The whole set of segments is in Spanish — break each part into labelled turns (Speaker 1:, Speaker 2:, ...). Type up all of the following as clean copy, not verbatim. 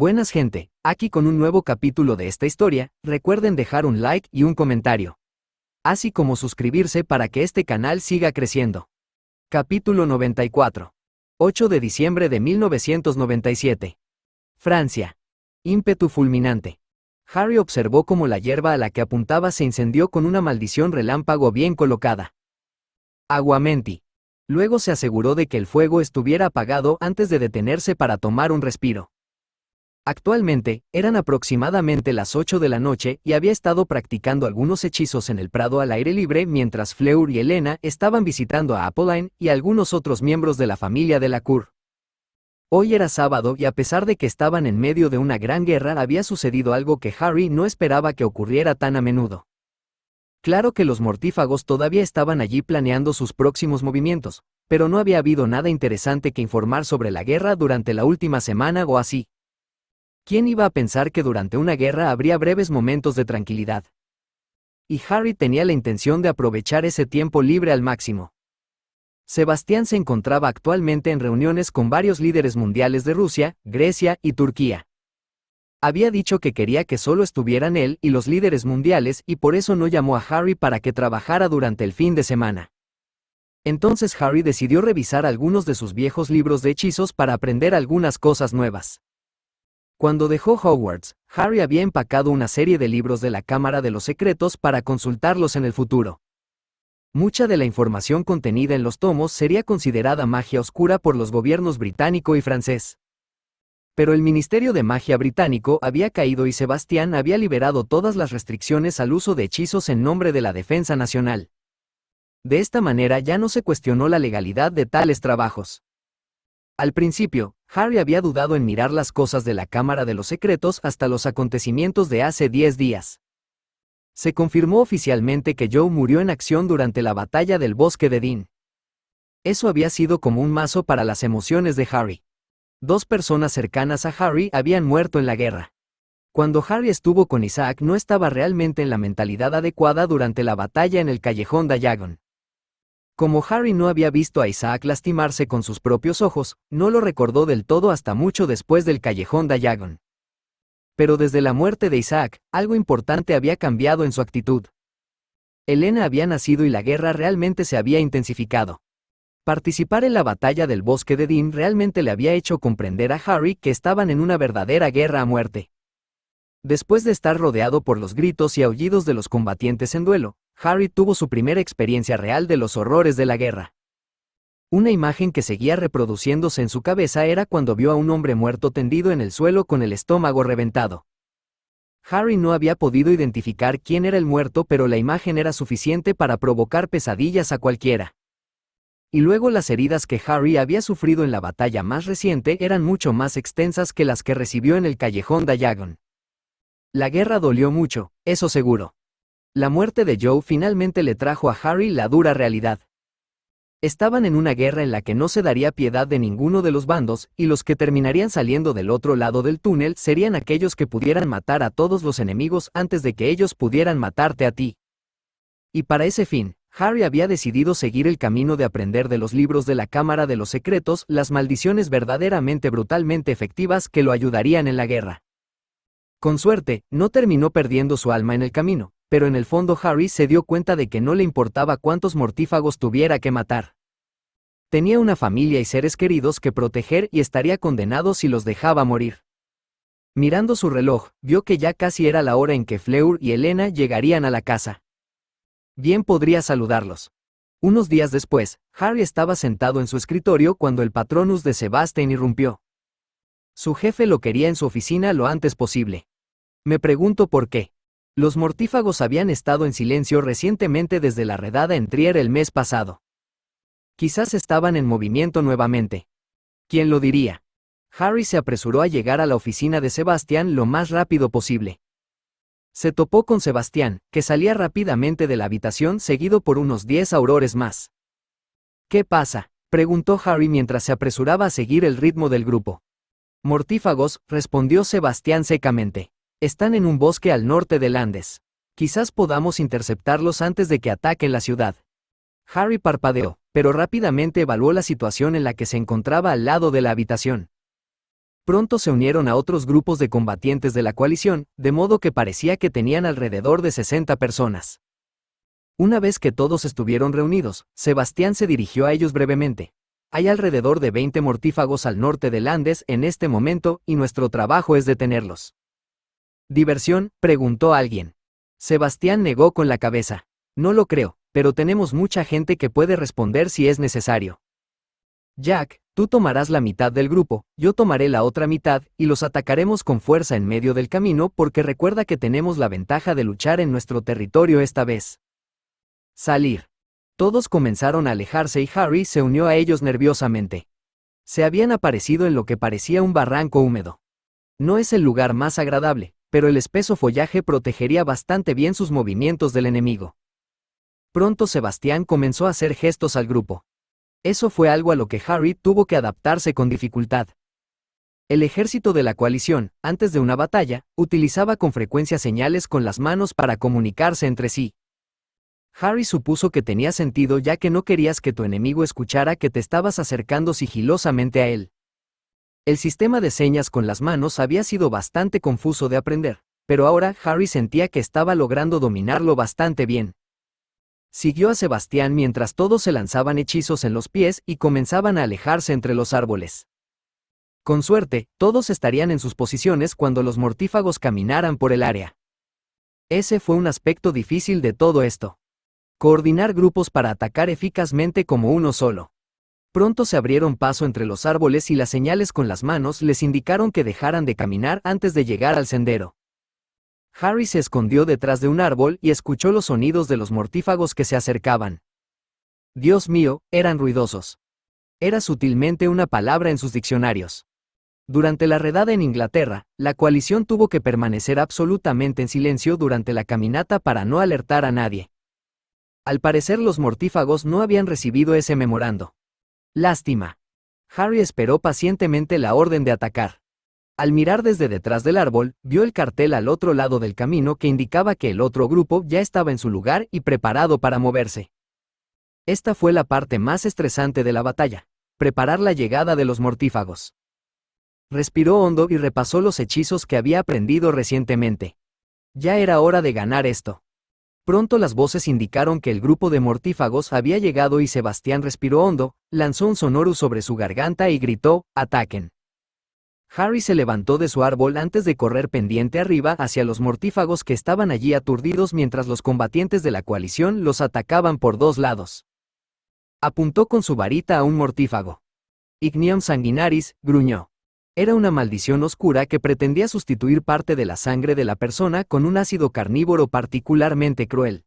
Speaker 1: Buenas gente, aquí con un nuevo capítulo de esta historia. Recuerden dejar un like y un comentario, así como suscribirse para que este canal siga creciendo. Capítulo 94. 8 de diciembre de 1997. Francia. Ímpetu fulminante. Harry observó cómo la hierba a la que apuntaba se incendió con una maldición relámpago bien colocada. Aguamenti. Luego se aseguró de que el fuego estuviera apagado antes de detenerse para tomar un respiro. Actualmente, eran aproximadamente las 8 de la noche y había estado practicando algunos hechizos en el prado al aire libre mientras Fleur y Helena estaban visitando a Apolline y algunos otros miembros de la familia de Lacour. Hoy era sábado y a pesar de que estaban en medio de una gran guerra había sucedido algo que Harry no esperaba que ocurriera tan a menudo. Claro que los mortífagos todavía estaban allí planeando sus próximos movimientos, pero no había habido nada interesante que informar sobre la guerra durante la última semana o así. ¿Quién iba a pensar que durante una guerra habría breves momentos de tranquilidad? Y Harry tenía la intención de aprovechar ese tiempo libre al máximo. Sebastián se encontraba actualmente en reuniones con varios líderes mundiales de Rusia, Grecia y Turquía. Había dicho que quería que solo estuvieran él y los líderes mundiales y por eso no llamó a Harry para que trabajara durante el fin de semana. Entonces Harry decidió revisar algunos de sus viejos libros de hechizos para aprender algunas cosas nuevas. Cuando dejó Hogwarts, Harry había empacado una serie de libros de la Cámara de los Secretos para consultarlos en el futuro. Mucha de la información contenida en los tomos sería considerada magia oscura por los gobiernos británico y francés. Pero el Ministerio de Magia británico había caído y Sebastián había liberado todas las restricciones al uso de hechizos en nombre de la defensa nacional. De esta manera ya no se cuestionó la legalidad de tales trabajos. Al principio, Harry había dudado en mirar las cosas de la Cámara de los Secretos hasta los acontecimientos de hace 10 días. Se confirmó oficialmente que Joe murió en acción durante la batalla del Bosque de Dean. Eso había sido como un mazo para las emociones de Harry. 2 personas cercanas a Harry habían muerto en la guerra. Cuando Harry estuvo con Isaac no estaba realmente en la mentalidad adecuada durante la batalla en el Callejón Diagon. Como Harry no había visto a Isaac lastimarse con sus propios ojos, no lo recordó del todo hasta mucho después del Callejón Diagon. Pero desde la muerte de Isaac, algo importante había cambiado en su actitud. Helena había nacido y la guerra realmente se había intensificado. Participar en la batalla del Bosque de Dean realmente le había hecho comprender a Harry que estaban en una verdadera guerra a muerte. Después de estar rodeado por los gritos y aullidos de los combatientes en duelo, Harry tuvo su primera experiencia real de los horrores de la guerra. Una imagen que seguía reproduciéndose en su cabeza era cuando vio a un hombre muerto tendido en el suelo con el estómago reventado. Harry no había podido identificar quién era el muerto, pero la imagen era suficiente para provocar pesadillas a cualquiera. Y luego las heridas que Harry había sufrido en la batalla más reciente eran mucho más extensas que las que recibió en el Callejón Diagon. La guerra dolió mucho, eso seguro. La muerte de Joe finalmente le trajo a Harry la dura realidad. Estaban en una guerra en la que no se daría piedad de ninguno de los bandos, y los que terminarían saliendo del otro lado del túnel serían aquellos que pudieran matar a todos los enemigos antes de que ellos pudieran matarte a ti. Y para ese fin, Harry había decidido seguir el camino de aprender de los libros de la Cámara de los Secretos las maldiciones verdaderamente brutalmente efectivas que lo ayudarían en la guerra. Con suerte, no terminó perdiendo su alma en el camino, pero en el fondo Harry se dio cuenta de que no le importaba cuántos mortífagos tuviera que matar. Tenía una familia y seres queridos que proteger y estaría condenado si los dejaba morir. Mirando su reloj, vio que ya casi era la hora en que Fleur y Helena llegarían a la casa. Bien podría saludarlos. Unos días después, Harry estaba sentado en su escritorio cuando el Patronus de Sebastián irrumpió. Su jefe lo quería en su oficina lo antes posible. Me pregunto por qué. Los mortífagos habían estado en silencio recientemente desde la redada en Trier el mes pasado. Quizás estaban en movimiento nuevamente. ¿Quién lo diría? Harry se apresuró a llegar a la oficina de Sebastián lo más rápido posible. Se topó con Sebastián, que salía rápidamente de la habitación seguido por unos 10 aurores más. ¿Qué pasa?, preguntó Harry mientras se apresuraba a seguir el ritmo del grupo. Mortífagos, respondió Sebastián secamente. Están en un bosque al norte de Landes. Quizás podamos interceptarlos antes de que ataquen la ciudad. Harry parpadeó, pero rápidamente evaluó la situación en la que se encontraba al lado de la habitación. Pronto se unieron a otros grupos de combatientes de la coalición, de modo que parecía que tenían alrededor de 60 personas. Una vez que todos estuvieron reunidos, Sebastián se dirigió a ellos brevemente. Hay alrededor de 20 mortífagos al norte del Andes en este momento, y nuestro trabajo es detenerlos. ¿Diversión?, preguntó alguien. Sebastián negó con la cabeza. No lo creo, pero tenemos mucha gente que puede responder si es necesario. Jack, tú tomarás la mitad del grupo, yo tomaré la otra mitad, y los atacaremos con fuerza en medio del camino porque recuerda que tenemos la ventaja de luchar en nuestro territorio esta vez. Salir. Todos comenzaron a alejarse y Harry se unió a ellos nerviosamente. Se habían aparecido en lo que parecía un barranco húmedo. No es el lugar más agradable, pero el espeso follaje protegería bastante bien sus movimientos del enemigo. Pronto Sebastián comenzó a hacer gestos al grupo. Eso fue algo a lo que Harry tuvo que adaptarse con dificultad. El ejército de la coalición, antes de una batalla, utilizaba con frecuencia señales con las manos para comunicarse entre sí. Harry supuso que tenía sentido ya que no querías que tu enemigo escuchara que te estabas acercando sigilosamente a él. El sistema de señas con las manos había sido bastante confuso de aprender, pero ahora Harry sentía que estaba logrando dominarlo bastante bien. Siguió a Sebastián mientras todos se lanzaban hechizos en los pies y comenzaban a alejarse entre los árboles. Con suerte, todos estarían en sus posiciones cuando los mortífagos caminaran por el área. Ese fue un aspecto difícil de todo esto. Coordinar grupos para atacar eficazmente como uno solo. Pronto se abrieron paso entre los árboles y las señales con las manos les indicaron que dejaran de caminar antes de llegar al sendero. Harry se escondió detrás de un árbol y escuchó los sonidos de los mortífagos que se acercaban. Dios mío, eran ruidosos. Era sutilmente una palabra en sus diccionarios. Durante la redada en Inglaterra, la coalición tuvo que permanecer absolutamente en silencio durante la caminata para no alertar a nadie. Al parecer los mortífagos no habían recibido ese memorando. Lástima. Harry esperó pacientemente la orden de atacar. Al mirar desde detrás del árbol, vio el cartel al otro lado del camino que indicaba que el otro grupo ya estaba en su lugar y preparado para moverse. Esta fue la parte más estresante de la batalla, preparar la llegada de los mortífagos. Respiró hondo y repasó los hechizos que había aprendido recientemente. Ya era hora de ganar esto. Pronto las voces indicaron que el grupo de mortífagos había llegado y Sebastián respiró hondo, lanzó un sonoro sobre su garganta y gritó, ¡ataquen! Harry se levantó de su árbol antes de correr pendiente arriba hacia los mortífagos que estaban allí aturdidos mientras los combatientes de la coalición los atacaban por dos lados. Apuntó con su varita a un mortífago. Ignium sanguinaris, gruñó. Era una maldición oscura que pretendía sustituir parte de la sangre de la persona con un ácido carnívoro particularmente cruel.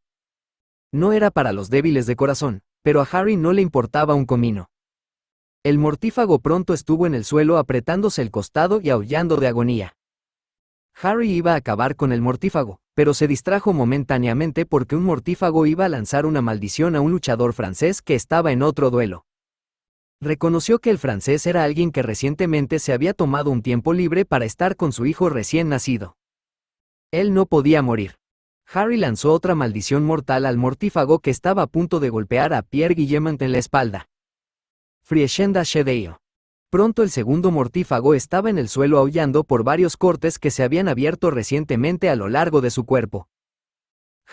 Speaker 1: No era para los débiles de corazón, pero a Harry no le importaba un comino. El mortífago pronto estuvo en el suelo apretándose el costado y aullando de agonía. Harry iba a acabar con el mortífago, pero se distrajo momentáneamente porque un mortífago iba a lanzar una maldición a un luchador francés que estaba en otro duelo. Reconoció que el francés era alguien que recientemente se había tomado un tiempo libre para estar con su hijo recién nacido. Él no podía morir. Harry lanzó otra maldición mortal al mortífago que estaba a punto de golpear a Pierre Guillemont en la espalda. Frieshenda Shedeo. Pronto el segundo mortífago estaba en el suelo aullando por varios cortes que se habían abierto recientemente a lo largo de su cuerpo.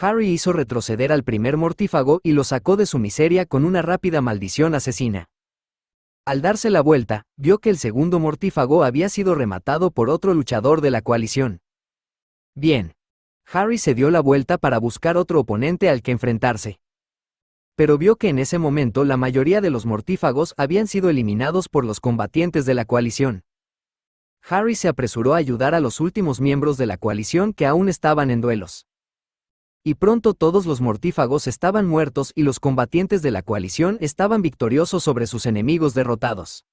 Speaker 1: Harry hizo retroceder al primer mortífago y lo sacó de su miseria con una rápida maldición asesina. Al darse la vuelta, vio que el segundo mortífago había sido rematado por otro luchador de la coalición. Bien. Harry se dio la vuelta para buscar otro oponente al que enfrentarse. Pero vio que en ese momento la mayoría de los mortífagos habían sido eliminados por los combatientes de la coalición. Harry se apresuró a ayudar a los últimos miembros de la coalición que aún estaban en duelos. Y pronto todos los mortífagos estaban muertos y los combatientes de la coalición estaban victoriosos sobre sus enemigos derrotados.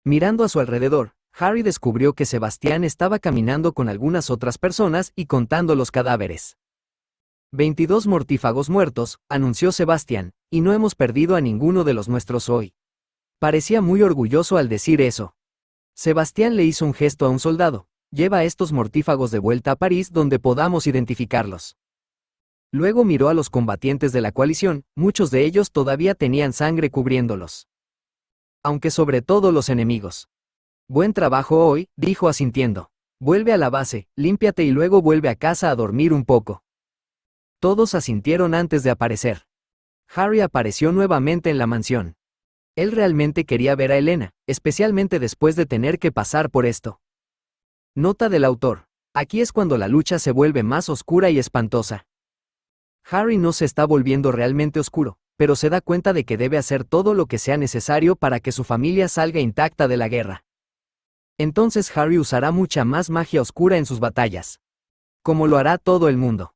Speaker 1: Mirando a su alrededor, Harry descubrió que Sebastián estaba caminando con algunas otras personas y contando los cadáveres. 22 mortífagos muertos, anunció Sebastián, y no hemos perdido a ninguno de los nuestros hoy. Parecía muy orgulloso al decir eso. Sebastián le hizo un gesto a un soldado, lleva a estos mortífagos de vuelta a París donde podamos identificarlos. Luego miró a los combatientes de la coalición, muchos de ellos todavía tenían sangre cubriéndolos. Aunque sobre todo los enemigos. Buen trabajo hoy, dijo asintiendo. Vuelve a la base, límpiate y luego vuelve a casa a dormir un poco. Todos asintieron antes de aparecer. Harry apareció nuevamente en la mansión. Él realmente quería ver a Elena, especialmente después de tener que pasar por esto. Nota del autor. Aquí es cuando la lucha se vuelve más oscura y espantosa. Harry no se está volviendo realmente oscuro, pero se da cuenta de que debe hacer todo lo que sea necesario para que su familia salga intacta de la guerra. Entonces Harry usará mucha más magia oscura en sus batallas. Como lo hará todo el mundo.